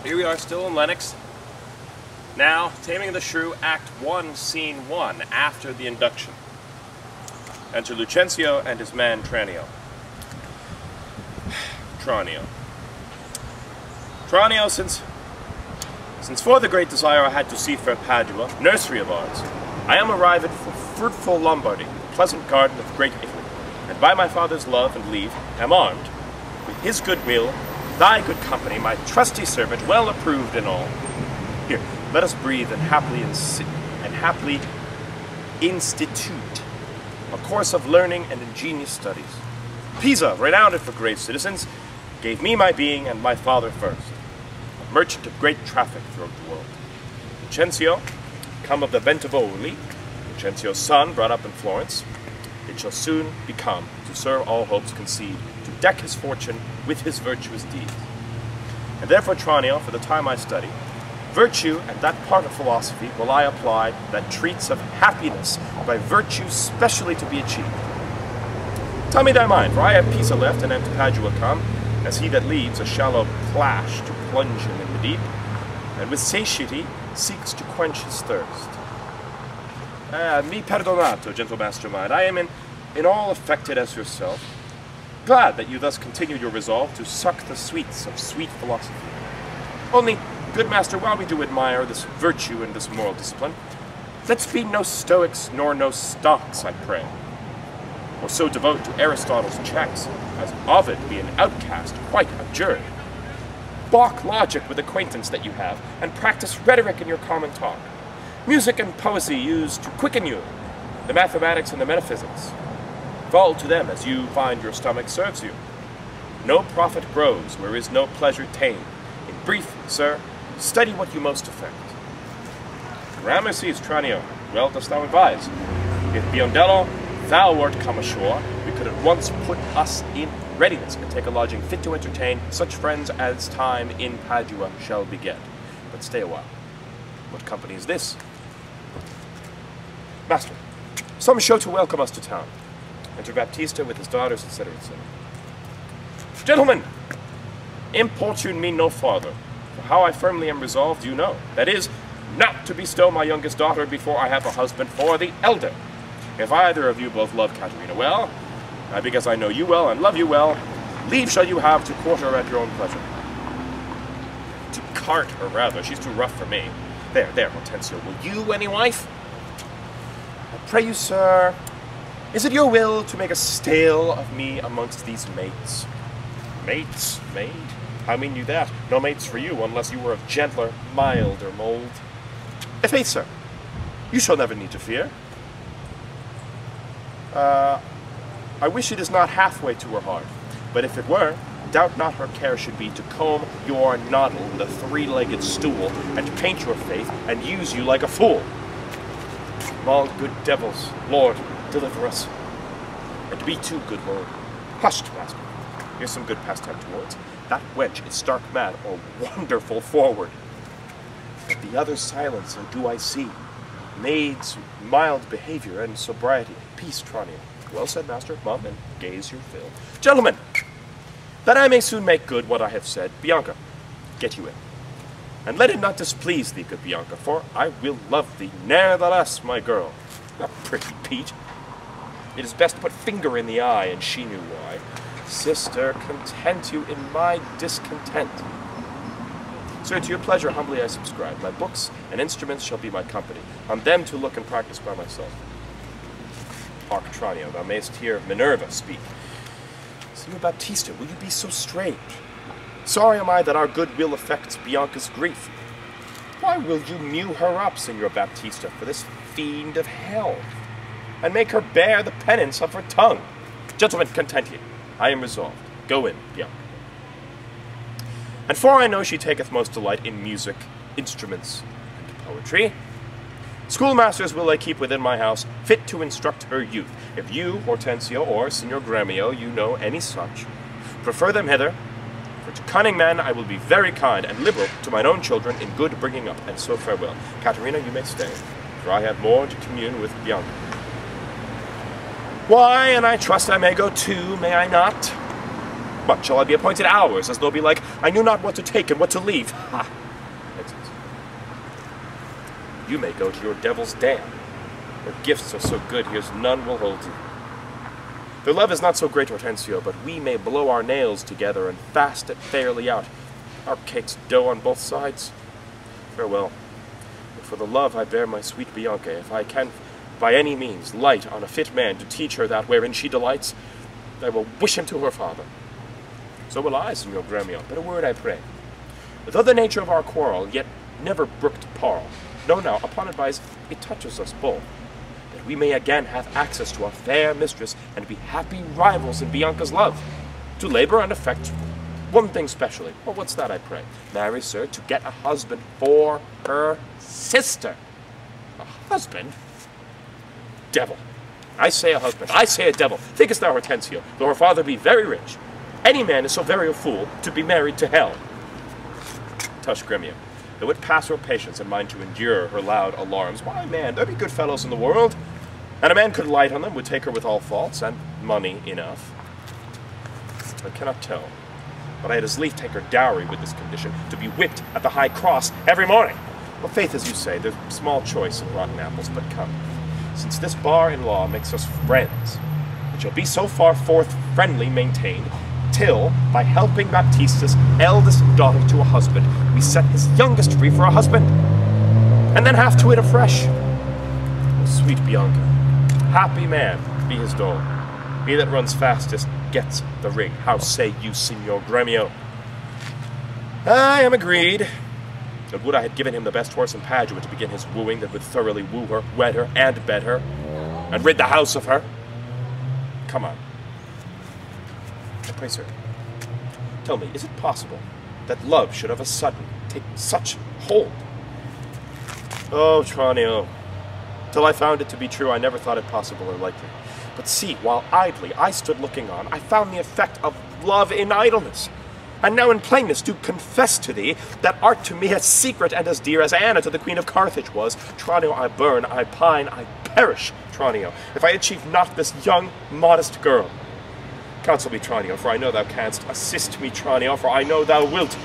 Here we are still in Lenox. Now, Taming the Shrew, Act 1, Scene 1, after the induction. Enter Lucentio and his man Tranio. Tranio, since for the great desire I had to see fair Padua, nursery of ours, I am arrived for fruitful Lombardy, the pleasant garden of great Italy, and by my father's love and leave am armed, with his goodwill, thy good company, my trusty servant, well approved in all. Here, let us breathe and happily institute a course of learning and ingenious studies. Pisa, renowned for grave citizens, gave me my being and my father first, a merchant of great traffic throughout the world. Lucentio, come of the Bentivogli, Lucentio's son, brought up in Florence, it shall soon become, to serve all hopes conceived, to deck his fortune with his virtuous deeds. And therefore, Tranio, for the time I study, virtue and that part of philosophy will I apply that treats of happiness by virtue specially to be achieved. Tell me thy mind, for I have Pisa left, and am to Padua come, as he that leaves a shallow plash to plunge him in the deep, and with satiety seeks to quench his thirst. Mi perdonato, gentle mastermind, I am in all affected as yourself, glad that you thus continued your resolve to suck the sweets of sweet philosophy. Only, good master, while we do admire this virtue and this moral discipline, let's be no Stoics nor no stocks, I pray, or so devote to Aristotle's checks as Ovid be an outcast quite abjured. Balk logic with acquaintance that you have, and practice rhetoric in your common talk. Music and poesy used to quicken you, the mathematics and the metaphysics. Fall to them as you find your stomach serves you. No profit grows where is no pleasure ta'en. In brief, sir, study what you most affect. Gramercies, Tranio, well dost thou advise. If Biondello, thou wert come ashore, we could at once put us in readiness and take a lodging fit to entertain such friends as time in Padua shall beget. But stay a while. What company is this? Master, some show to welcome us to town. Enter Baptista with his daughters, etc., etc. Gentlemen, importune me no farther, for how I firmly am resolved, you know. That is, not to bestow my youngest daughter before I have a husband for the elder. If either of you both love Caterina well, because I know you well and love you well, leave shall you have to court her at your own pleasure. To cart her, rather, she's too rough for me. There, Hortensio, will you any wife? I pray you, sir, is it your will to make a stale of me amongst these mates? Mates? Maid? How mean you that? No mates for you, unless you were of gentler, milder mould. Faith, sir, you shall never need to fear. I wish it is not halfway to her heart, but if it were, doubt not her care should be to comb your noddle with a three-legged stool, and to paint your faith, and use you like a fool. All good devils, Lord, deliver us. And be too, good Lord. Hushed, master. Here's some good pastime towards. That wench is stark mad, or wonderful forward. But the other silencer do I see. Maid's mild behavior and sobriety. Peace, Tranio. Well said, master. Mum, and gaze your fill. Gentlemen, that I may soon make good what I have said, Bianca, get you in. And let it not displease thee, good Bianca, for I will love thee ne'ertheless, my girl. A pretty Pete. It is best to put finger in the eye, and she knew why. Sister, content you in my discontent. Sir, to your pleasure humbly I subscribe. My books and instruments shall be my company. On them to look and practice by myself. Hark, Tranio, thou mayst hear Minerva speak. Signor Baptista, will you be so strange? Sorry am I that our goodwill affects Bianca's grief. Why will you mew her up, Signor Baptista, for this fiend of hell, and make her bear the penance of her tongue? Gentlemen, content ye. I am resolved. Go in, Bianca. And for I know she taketh most delight in music, instruments, and poetry, schoolmasters will I keep within my house, fit to instruct her youth. If you, Hortensio, or Signor Gremio, you know any such, prefer them hither, for to cunning men I will be very kind and liberal to mine own children in good bringing up, and so farewell. Caterina, you may stay, for I have more to commune with Bianca. Why, and I trust I may go too, may I not? What, shall I be appointed hours, as though be like, I knew not what to take and what to leave? Ha! Exit. You may go to your devil's den. Your gifts are so good, here's none will hold you. Their love is not so great, Hortensio, but we may blow our nails together and fast it fairly out. Our cake's dough on both sides. Farewell. But for the love I bear my sweet Bianca, if I can by any means light on a fit man to teach her that wherein she delights, I will wish him to her father. So will I, Signor Gremio, but a word I pray. Though the nature of our quarrel yet never brooked parle, no now, upon advice, it touches us both, that we may again have access to a fair mistress, and be happy rivals in Bianca's love, to labor and effect one thing specially. Well, what's that, I pray? Marry, sir, to get a husband for her sister. A husband? Devil. I say a husband. I say a devil. Thinkest thou, Hortensio, though her father be very rich, any man is so very a fool to be married to hell? Tush Gremio. Though it pass her patience and mine to endure her loud alarms, why, man, there be good fellows in the world, and a man could light on them, would take her with all faults, and money enough. I cannot tell, but I had as lief take her dowry with this condition, to be whipped at the high cross every morning. Well, faith, as you say, there's small choice in rotten apples, but come, since this bar in law makes us friends, it shall be so far forth friendly maintained, till, by helping Baptista's eldest daughter to a husband, we set his youngest free for a husband, and then half to it afresh. Oh, sweet Bianca, happy man be his dole. He that runs fastest gets the ring. How say you, Signor Gremio? I am agreed. And would I had given him the best horse in Padua to begin his wooing that would thoroughly woo her, wed her, and bed her, and rid the house of her. Come on. Pray, sir, tell me, is it possible that love should of a sudden take such hold? Oh, Tranio, till I found it to be true, I never thought it possible or likely. But see, while idly I stood looking on, I found the effect of love in idleness. And now in plainness do confess to thee that art to me as secret and as dear as Anna to the Queen of Carthage was. Tranio, I burn, I pine, I perish, Tranio, if I achieve not this young, modest girl. Counsel me, Tranio, for I know thou canst. Assist me, Tranio, for I know thou wilt.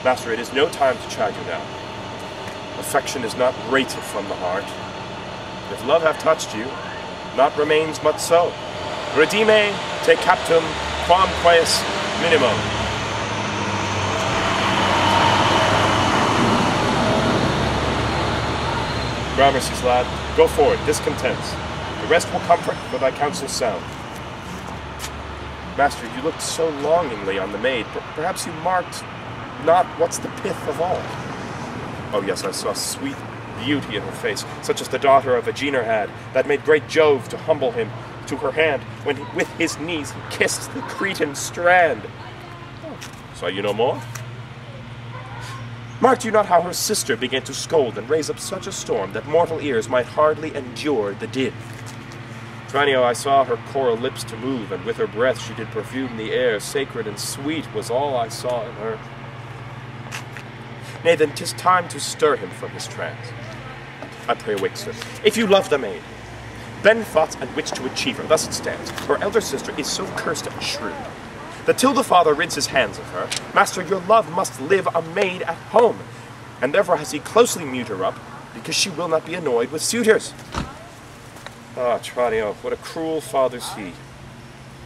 Master, it is no time to chide you now. Affection is not rated from the heart. If love have touched you, naught remains but so. Redime te captum quam quaes minimum. Gramercy's lad, go forward, discontents. The rest will comfort, for thy counsel sound. Master, you looked so longingly on the maid, but perhaps you marked not what's the pith of all. Oh yes, I saw sweet beauty in her face, such as the daughter of Aegina had, that made great Jove to humble him to her hand, when with his knees he kissed the Cretan strand. Oh, saw you no more? Marked you not how her sister began to scold and raise up such a storm that mortal ears might hardly endure the din? Tranio, I saw her coral lips to move, and with her breath she did perfume the air. Sacred and sweet was all I saw in her. Nay, then 'tis time to stir him from his trance. I pray awake, sir. If you love the maid, bend thoughts and wits to achieve her. Thus it stands. Her elder sister is so cursed and shrewd, that till the father rids his hands of her, master, your love must live a maid at home, and therefore has he closely mewed her up, because she will not be annoyed with suitors. Ah, Tranio, what a cruel father's he.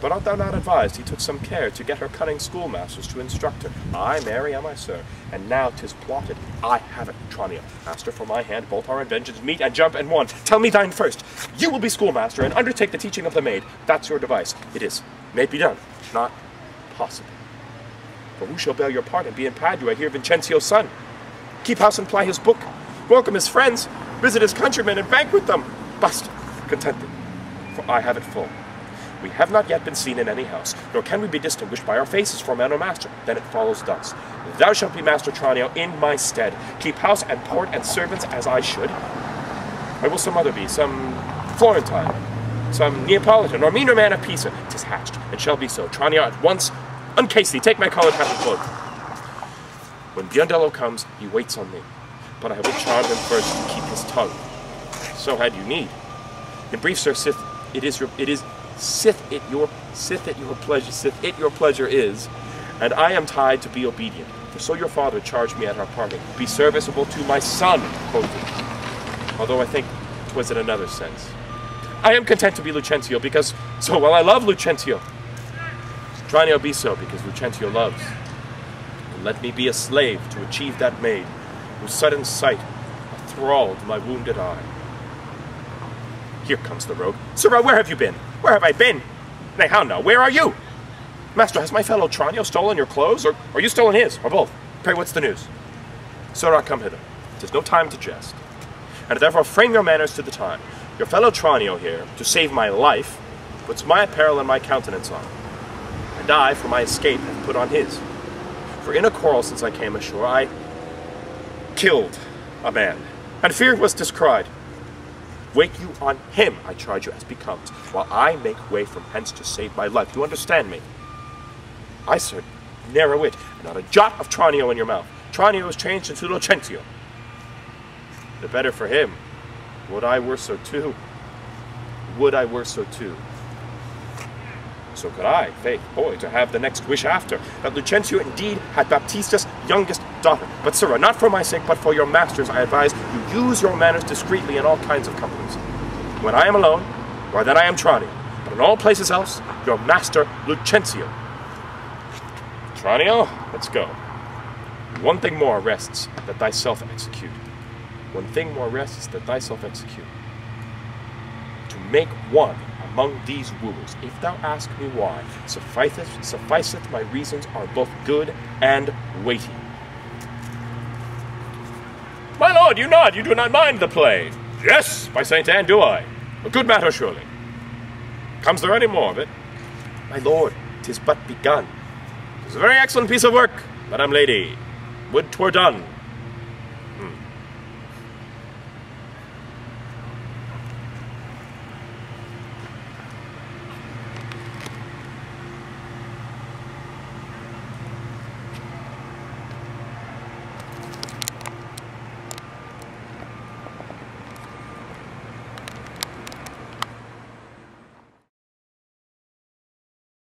But art thou not advised he took some care to get her cunning schoolmasters to instruct her? Ay, marry am I, sir, and now 'tis plotted. I have it, Tranio. Master, for my hand, both our inventions meet and jump and one. Tell me thine first. You will be schoolmaster and undertake the teaching of the maid. That's your device. It is. May it be done. Not possible. For who shall bear your part and be in Padua, hear Vincentio's son? Keep house and ply his book. Welcome his friends. Visit his countrymen and banquet them. Basta. Content thee, for I have it full. We have not yet been seen in any house, nor can we be distinguished by our faces for man or master. Then it follows thus. Thou shalt be Master Tranio in my stead. Keep house and port and servants as I should. Where will some other be? Some Florentine, some Neapolitan, or meaner man of Pisa? 'Tis hatched, and shall be so. Tranio, at once, uncase thee, take my collared hat and cloak. When Biondello comes, he waits on me, but I will charm him first to keep his tongue. So had you need. In brief, sir, Sith, it is Sith it your pleasure is, and I am tied to be obedient. For so your father charged me at our parting. Be serviceable to my son, quoth he. Although I think 'twas in another sense. I am content to be Lucentio, because so well I love Lucentio. Tranio be so, because Lucentio loves. And let me be a slave to achieve that maid, whose sudden sight enthralled my wounded eye. Here comes the rogue. Sirrah, where have you been? Where have I been? Nay, how now? Where are you? Master, has my fellow Tranio stolen your clothes, or you stolen his, or both? Pray, what's the news? Sirrah, come hither. 'Tis no time to jest. And therefore frame your manners to the time. Your fellow Tranio here, to save my life, puts my apparel and my countenance on. And I, for my escape, have put on his. For in a quarrel since I came ashore, I killed a man, and fear was descried. Wake you on him, I charge you, as becomes, while I make way from hence to save my life. You understand me? I, sir, narrow it, and not a jot of Tranio in your mouth. Tranio is changed into Lucentio. The better for him. Would I were so too. Would I were so too. So could I, faith, boy, to have the next wish after, that Lucentio indeed had Baptista's youngest daughter. But, sirrah, not for my sake, but for your master's, I advise you use your manners discreetly in all kinds of companies. When I am alone, why then I am Tranio, but in all places else, your master Lucentio. Tranio, let's go. One thing more rests, that thyself execute. One thing more rests, that thyself execute. To make one among these wooers, if thou ask me why, sufficeth my reasons are both good and weighty. My lord, you nod, you do not mind the play. Yes, by Saint Anne, do I. A good matter, surely. Comes there any more of it? My lord, 'tis but begun. 'Tis a very excellent piece of work, Madame Lady. Would 'twere done.